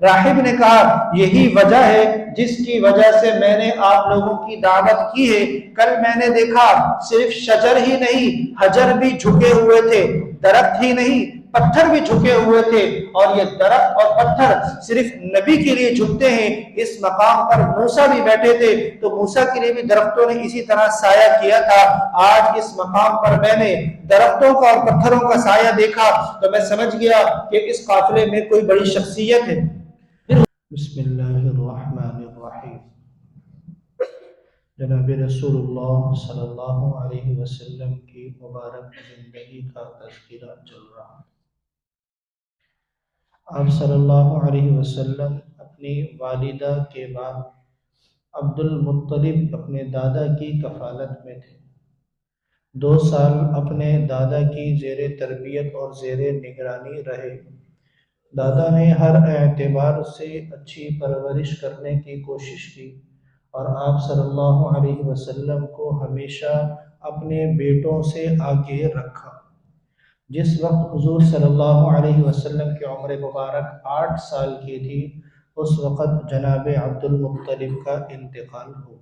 راہب نے کہا یہی وجہ ہے جس کی وجہ سے میں نے آپ لوگوں کی دعوت کی ہے۔ کل میں نے دیکھا صرف شجر ہی نہیں، حجر بھی جھکے ہوئے تھے، درخت ہی نہیں پتھر بھی جھکے ہوئے تھے، اور یہ درخت اور پتھر صرف نبی کے لیے جھکتے ہیں۔ اس مقام پر موسیٰ بھی بیٹھے تھے تو موسیٰ کے لیے بھی درختوں نے اسی طرح سایہ کیا تھا۔ آج اس مقام پر میں نے درختوں کا اور پتھروں کا سایہ دیکھا تو میں سمجھ گیا کہ اس قافلے میں کوئی بڑی شخصیت ہے۔ بسم اللہ الرحمن الرحیم۔ جناب رسول اللہ صلی اللہ علیہ وسلم کی مبارک زندگی کا تذکرہ چل رہا ہے۔ آپ صلی اللہ علیہ وسلم اپنی والدہ کے بعد عبد المطلب اپنے دادا کی کفالت میں تھے۔ 2 سال اپنے دادا کی زیر تربیت اور زیر نگرانی رہے۔ دادا نے ہر اعتبار سے اچھی پرورش کرنے کی کوشش کی اور آپ صلی اللہ علیہ وسلم کو ہمیشہ اپنے بیٹوں سے آگے رکھا۔ جس وقت حضور صلی اللہ علیہ وسلم کی عمر مبارک 8 سال کی تھی، اس وقت جناب عبد المطلب کا انتقال ہو۔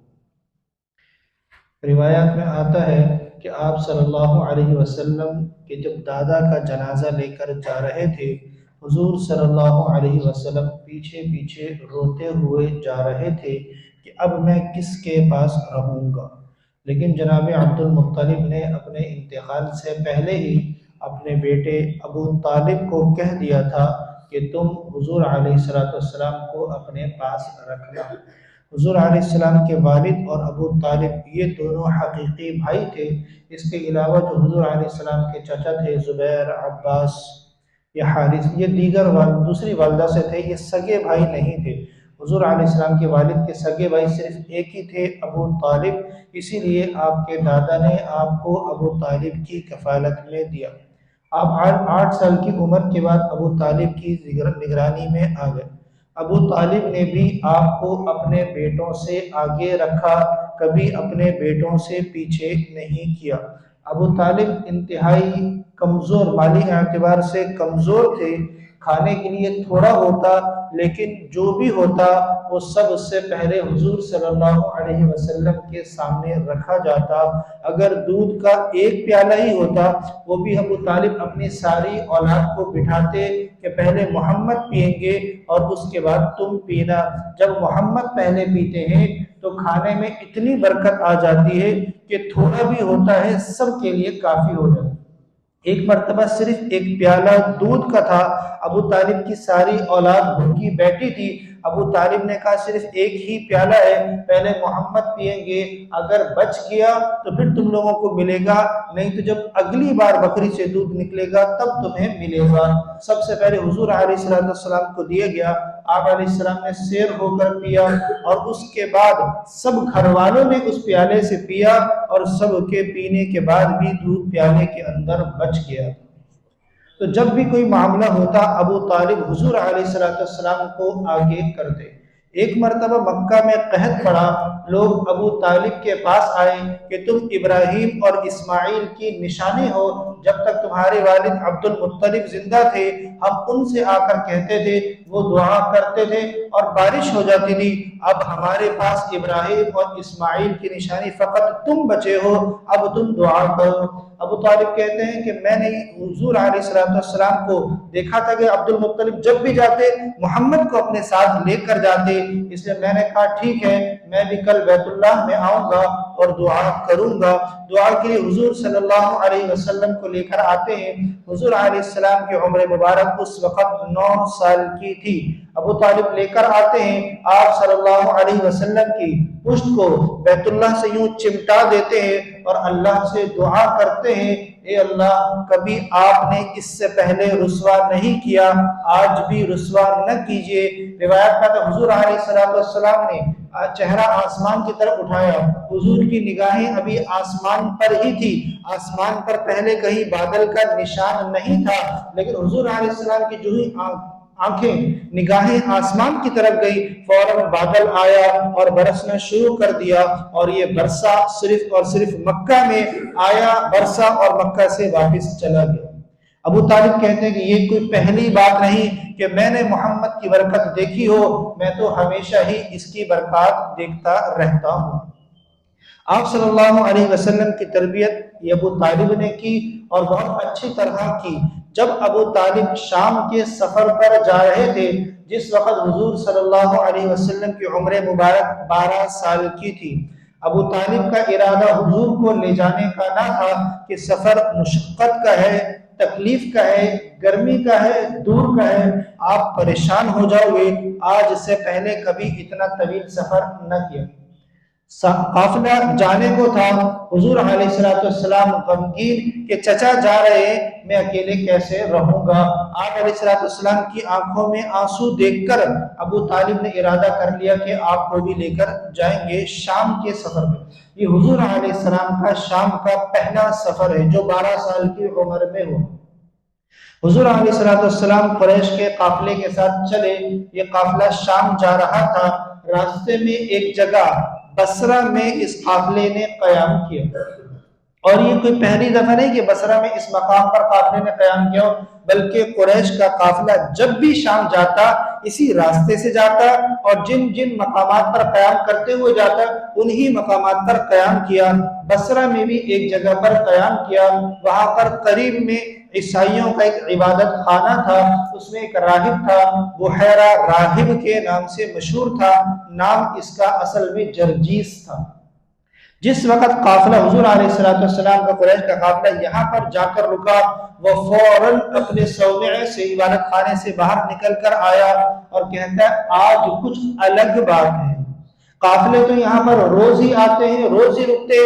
روایات میں آتا ہے کہ آپ صلی اللہ علیہ وسلم کے جب دادا کا جنازہ لے کر جا رہے تھے، حضور صلی اللہ علیہ وسلم پیچھے پیچھے روتے ہوئے جا رہے تھے کہ اب میں کس کے پاس رہوں گا، لیکن جناب عبد المطلب نے اپنے انتقال سے پہلے ہی اپنے بیٹے ابو طالب کو کہہ دیا تھا کہ تم حضور علیہ السلام کو اپنے پاس رکھنا۔ حضور علیہ السلام کے والد اور ابو طالب یہ دونوں حقیقی بھائی تھے۔ اس کے علاوہ جو حضور علیہ السلام کے چچا تھے زبیر، عباس یا حارث، یہ دیگر دوسری والدہ سے تھے، یہ سگے بھائی نہیں تھے۔ حضور علیہ السلام کے والد کے سگے بھائی صرف ایک ہی تھے، ابو طالب، اسی لیے آپ کے دادا نے آپ کو ابو طالب کی کفالت میں دیا۔ آپ 8 سال کی عمر کے بعد ابو طالب کی نگرانی میں آ گئے۔ ابو طالب نے بھی آپ کو اپنے بیٹوں سے آگے رکھا، کبھی اپنے بیٹوں سے پیچھے نہیں کیا۔ ابو طالب انتہائی کمزور، مالی اعتبار سے کمزور تھے، کھانے کے لیے تھوڑا ہوتا لیکن جو بھی ہوتا وہ سب سے پہلے حضور صلی اللہ علیہ وسلم کے سامنے رکھا جاتا۔ اگر دودھ کا 1 پیالہ ہی ہوتا وہ بھی ابو طالب اپنی ساری اولاد کو بٹھاتے کہ پہلے محمد پئیں گے اور اس کے بعد تم پینا۔ جب محمد پہلے پیتے ہیں تو کھانے میں اتنی برکت آ جاتی ہے کہ تھوڑا بھی ہوتا ہے سب کے لیے کافی ہو جاتا ہے۔ ایک مرتبہ صرف 1 پیالہ دودھ کا تھا، ابو طالب کی ساری اولاد بھوکی بیٹھی تھی۔ ابو طالب نے کہا صرف 1 ہی پیالہ ہے، پہلے محمد پئیں گے، اگر بچ گیا تو پھر تم لوگوں کو ملے گا، نہیں تو جب اگلی بار بکری سے دودھ نکلے گا تب تمہیں ملے گا۔ سب سے پہلے حضور علیہ السلام کو دیا گیا، آپ علیہ السلام نے سیر ہو کر پیا اور اس کے بعد سب گھر والوں نے اس پیالے سے پیا اور سب کے پینے کے بعد بھی دودھ پیالے کے اندر بچ گیا۔ تو جب بھی کوئی معاملہ ہوتا ابو طالب حضور علیہ السلام کو آگے کرتے۔ ایک مرتبہ مکہ میں قحط پڑا، لوگ ابو طالب کے پاس آئے کہ تم ابراہیم اور اسماعیل کی نشانی ہو، جب تک تمہارے والد عبد المطلب زندہ تھے ہم ان سے آ کر کہتے تھے، وہ دعا کرتے تھے اور بارش ہو جاتی تھی، اب ہمارے پاس ابراہیم اور اسماعیل کی نشانی، فقط تم بچے ہو، اب تم دعا کرو۔ ابو طالب کہتے ہیں کہ میں نے حضور علیہ السلام کو دیکھا تھا کہ عبد المطلب جب بھی جاتے محمد کو اپنے ساتھ لے کر جاتے، اس لیے میں نے کہا ٹھیک ہے میں بھی کل بیت اللہ میں آؤں گا اور دعا کروں گا۔ دعا کے لیے حضور صلی اللہ علیہ وسلم کو لے کر آتے ہیں۔ حضور علیہ السلام کی عمر مبارک اس وقت 9 سال کی تھی۔ ابو طالب لے کر آتے ہیں، آپ صلی اللہ علیہ وسلم کی پشت کو بیت اللہ سے یوں چمٹا دیتے ہیں اور اللہ سے دعا کرتے ہیں، اے اللہ کبھی آپ نے اس سے پہلے رسوا نہیں کیا، آج بھی رسوا نہ کیجئے۔ روایت میں تو حضور علیہ السلام نے چہرہ آسمان کی طرف اٹھایا، حضور کی نگاہیں ابھی آسمان پر ہی تھی، آسمان پر پہلے کہیں بادل کا نشان نہیں تھا، لیکن حضور علیہ السلام کی جو ہی آنکھیں نگاہیں آسمان کی طرف گئی، فوراً بادل آیا اور برسنا شروع کر دیا، اور یہ برسا صرف اور صرف مکہ میں آیا، برسا اور مکہ سے واپس چلا گیا۔ ابو طالب کہتے ہیں کہ یہ کوئی پہلی بات نہیں کہ میں نے محمد کی برکت دیکھی ہو، میں تو ہمیشہ ہی اس کی برکات دیکھتا رہتا ہوں۔ آپ صلی اللہ علیہ وسلم کی تربیت یہ ابو طالب نے کی اور بہت اچھی طرح کی۔ جب ابو طالب شام کے سفر پر جا رہے تھے، جس وقت حضور صلی اللہ علیہ وسلم کی عمر مبارک 12 سال کی تھی، ابو طالب کا ارادہ حضور کو لے جانے کا نہ تھا کہ سفر مشقت کا ہے، تکلیف کا ہے، گرمی کا ہے، دور کا ہے، آپ پریشان ہو جاؤ گے، آج سے پہلے کبھی اتنا طویل سفر نہ کیا۔ قافلہ جانے کو تھا، حضور علیہ السلام غمگین کہ چچا جا رہے ہیں، میں اکیلے کیسے رہوں گا۔ آپ علیہ السلام کی آنکھوں میں آنسو دیکھ کر ابو طالب نے ارادہ کر لیا کہ آپ کو بھی لے کر جائیں گے شام کے سفر میں۔ یہ حضور علیہ السلام کا شام کا پہلا سفر ہے جو 12 سال کی عمر میں ہوا۔ حضور علیہ السلام قریش کے قافلے کے ساتھ چلے، یہ قافلہ شام جا رہا تھا۔ راستے میں ایک جگہ بصرہ میں اس قافلے نے قیام کیا، اور یہ کوئی پہلی دفعہ نہیں کہ بصرہ میں اس مقام پر قافلے نے قیام کیا، بلکہ قریش کا قافلہ جب بھی شام جاتا اسی راستے سے جاتا، اور جن جن مقامات پر قیام کرتے ہوئے جاتا انہی مقامات پر قیام کیا۔ بصرہ میں بھی ایک جگہ پر قیام کیا، وہاں پر قریب میں عیسائیوں کا ایک عبادت خانہ تھا، اس میں ایک راہب تھا، بحیرہ راہب کے نام سے مشہور تھا، نام اس کا اصل میں جرجیس تھا۔ جس وقت قافلہ حضور علیہ السلام کا قریش کا قافلہ یہاں پر جا کر رکا، وہ فوراً اپنے صومعے سے عبادت خانے سے باہر نکل کر آیا اور کہتا ہے آج کچھ الگ بات ہے۔ قافلے تو یہاں پر روز ہی آتے ہیں، روز ہی رکتے،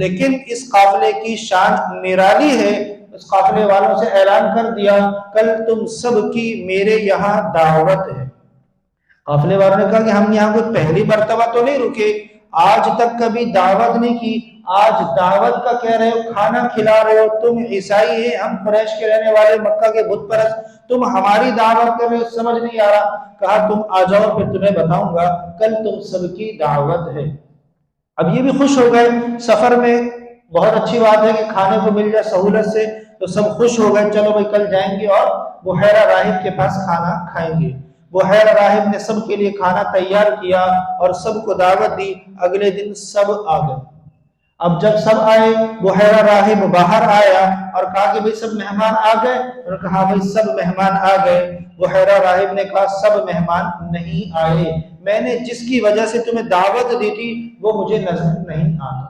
لیکن اس قافلے کی شان نرالی ہے۔ اس قافلے والوں سے اعلان کر دیا کل تم سب کی میرے یہاں دعوت ہے۔ قافلے والوں نے کہا کہ ہم یہاں کوئی پہلی مرتبہ تو نہیں رکے، آج تک کبھی دعوت نہیں کی، آج دعوت کا کہہ رہے ہو، کھانا کھلا رہے ہو، تم عیسائی ہیں، ہم قریش کے رہنے والے، مکہ کے بت پرست، تم ہماری دعوت کر رہے ہو، سمجھ نہیں آ رہا۔ کہا تم آ جاؤ پھر تمہیں بتاؤں گا، کل تم سب کی دعوت ہے۔ اب یہ بھی خوش ہو گئے، سفر میں بہت اچھی بات ہے کہ کھانے کو مل جائے سہولت سے، تو سب خوش ہو گئے، چلو بھائی کل جائیں گے اور بحیرہ راہب کے پاس کھانا کھائیں گے۔ بحیرہ راہب نے سب کے لیے کھانا تیار کیا اور سب کو دعوت دی۔ اگلے دن سب آ گئے۔ اب جب سب آئے، بحیرہ راہب باہر آیا اور کہا کہ بھئی سب مہمان آ گئے، انہوں نے کہا بھئی سب مہمان آ گئے۔ بحیرہ راہب نے کہا سب مہمان نہیں آئے، میں نے جس کی وجہ سے تمہیں دعوت دی تھی وہ مجھے نظر نہیں آتا۔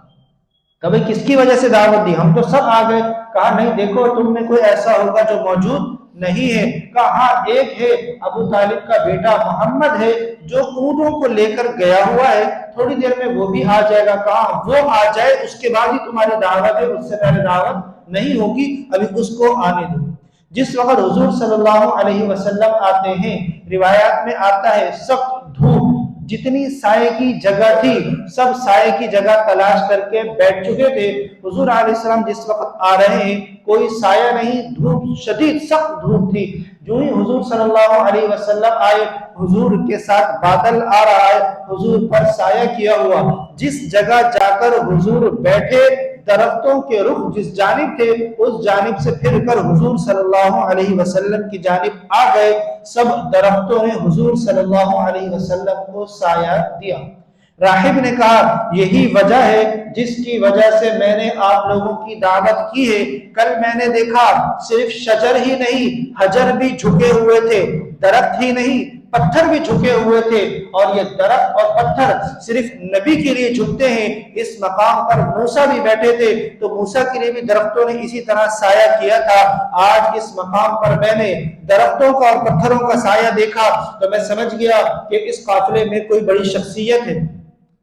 کہا بھئی کس کی وجہ سے دعوت دی؟ ہم تو سب آ گئے۔ کہا نہیں دیکھو تم میں کوئی ایسا ہوگا جو موجود نہیں ہے۔ کہا ہاں ایک ہے، ابو طالب کا بیٹا محمد ہے جو اونٹوں کو لے کر گیا ہوا ہے، تھوڑی دیر میں وہ بھی آ جائے گا۔ کہا وہ آ جائے اس کے بعد ہی تمہاری دعوت ہے، اس سے پہلے دعوت نہیں ہوگی، ابھی اس کو آنے دو۔ جس وقت حضور صلی اللہ علیہ وسلم آتے ہیں، روایات میں آتا ہے سخت دھوپ، جتنی سائے کی جگہ تھی سب سائے کی جگہ تلاش کر کے بیٹھ چکے تھے۔ حضور علیہ السلام جس وقت آ رہے ہیں کوئی سایہ نہیں، دھوپ شدید سخت دھوپ تھی۔ جو ہی حضور صلی اللہ علیہ وسلم آئے، حضور کے ساتھ بادل آ رہا ہے، حضور پر سایہ کیا ہوا، جس جگہ جا کر حضور بیٹھے درختوں کے رخ جس جانب تھے اس جانب سے پھر کر حضور صلی اللہ علیہ وسلم کی جانب آ گئے۔ سب درختوں نے حضور صلی اللہ علیہ وسلم کو سایہ دیا۔ راہب نے کہا یہی وجہ ہے جس کی وجہ سے میں نے آپ لوگوں کی دعوت کی ہے۔ کل میں نے دیکھا صرف شجر ہی نہیں، حجر بھی جھکے ہوئے تھے، درخت ہی نہیں پتھر بھی جھکے ہوئے تھے، اور یہ درخت اور پتھر صرف نبی کے لیے جھکتے ہیں۔ اس مقام پر موسیٰ بھی بیٹھے تھے تو موسیٰ کے لیے بھی درختوں نے اسی طرح سایہ کیا تھا۔ آج اس مقام پر میں نے درختوں کا اور پتھروں کا سایہ دیکھا تو میں سمجھ گیا کہ اس قافلے میں کوئی بڑی شخصیت ہے۔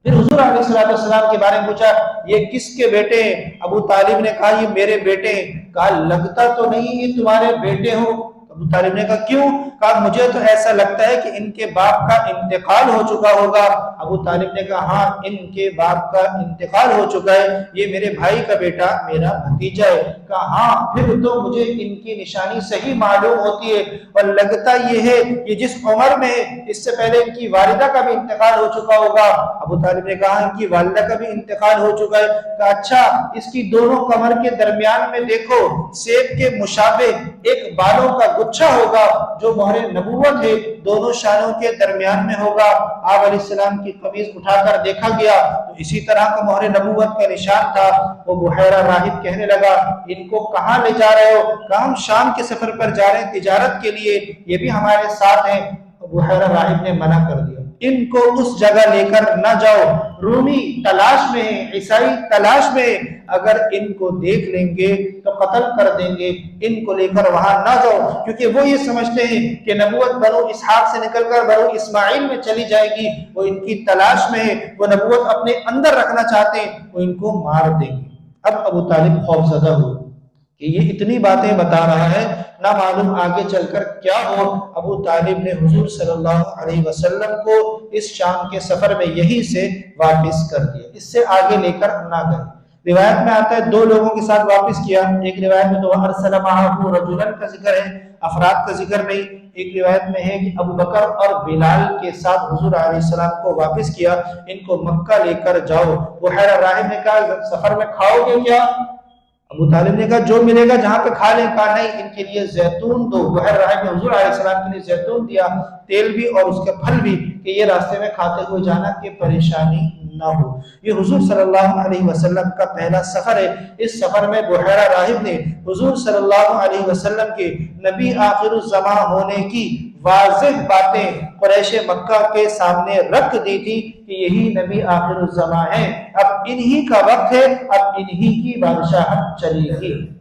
پھر حضور علیہ السلام کے بارے میں پوچھا یہ کس کے بیٹے ہیں؟ ابو طالب نے کہا یہ میرے بیٹے ہیں۔ کہا لگتا تو نہیں یہ تمہارے بیٹے ہو؟ ابو طالب نے کہا کیوں؟ کہا مجھے تو ایسا لگتا ہے کہ ان کے باپ کا انتقال ہو چکا ہوگا۔ ابو طالب نے کہا ہاں ان کے باپ کا انتقال ہو چکا ہے، یہ میرے بھائی کا بیٹا میرا بھتیجا ہے۔ کہا ہاں پھر تو مجھے ان کی نشانی صحیح معلوم ہوتی ہے، اور لگتا یہ ہے کہ جس عمر میں اس سے پہلے ان کی والدہ کا بھی انتقال ہو چکا ہوگا۔ ابو طالب نے کہا ان کی والدہ کا بھی انتقال ہو چکا ہے۔ کہا اچھا اس کی دونوں کمر کے درمیان میں دیکھو سیب کے مشابہ ایک بالوں کا گچھا ہوگا جو مہر نبوت ہے دونوں شانوں کے درمیان میں ہوگا۔ آپ علیہ السلام کی قمیض اٹھا کر دیکھا گیا تو اسی طرح کا مہر نبوت کا نشان تھا۔ وہ بحیرہ راہب کہنے لگا ان کو کہاں لے جا رہے ہو؟ کہا ہم شام کے سفر پر جا رہے ہیں تجارت کے لیے، یہ بھی ہمارے ساتھ ہیں۔ بحیرہ راہب نے منع کر دیا، ان کو اس جگہ لے کر نہ جاؤ، رومی تلاش میں ہیں، عیسائی تلاش میں ہیں، اگر ان کو دیکھ لیں گے تو قتل کر دیں گے، ان کو لے کر وہاں نہ جاؤ، کیونکہ وہ یہ سمجھتے ہیں کہ نبوت بنو اسحاق سے نکل کر بنو اسماعیل میں چلی جائے گی، وہ ان کی تلاش میں ہے، وہ نبوت اپنے اندر رکھنا چاہتے ہیں، وہ ان کو مار دیں گے۔ اب ابو طالب خوفزدہ ہوئے کہ یہ اتنی باتیں بتا رہا ہے، نہ معلوم آگے چل کر کیا ہو۔ ابو طالب نے حضور صلی اللہ علیہ وسلم کو اس شام کے سفر میں یہی سے واپس کر دیا، اس سے آگے لے کر نہ گئے۔ روایت میں آتا ہے دو لوگوں کے ساتھ واپس کیا، ایک روایت میں تو ارسل معه رجلا کا ذکر ہے، افراد کا ذکر نہیں، ایک روایت میں ہے کہ ابو بکر اور بلال کے ساتھ حضور علیہ السلام کو واپس کیا، ان کو مکہ لے کر جاؤ۔ بحیرہ راہب نے کہا سفر میں کھاؤ گے کیا؟ ابو طالب نے کہا جو ملے گا جہاں پہ کھا لیں۔ کہا نہیں، ان کے لیے زیتون دو۔ بحیرہ راہب نے حضور علیہ السلام کے لیے زیتون دیا، تیل بھی اور اس کے پھل بھی، کہ یہ راستے میں کھاتے ہوئے جانا کہ پریشانی نہ ہو۔ یہ حضور صلی اللہ علیہ وسلم کا پہلا سفر ہے۔ اس سفر میں بحیرہ راہب نے حضور صلی اللہ علیہ وسلم کے نبی آخر الزمان ہونے کی واضح باتیں قریش مکہ کے سامنے رکھ دی تھی کہ یہی نبی آخر الزمان ہے، اب انہی کا وقت ہے، اب انہی کی بادشاہت چلے گی۔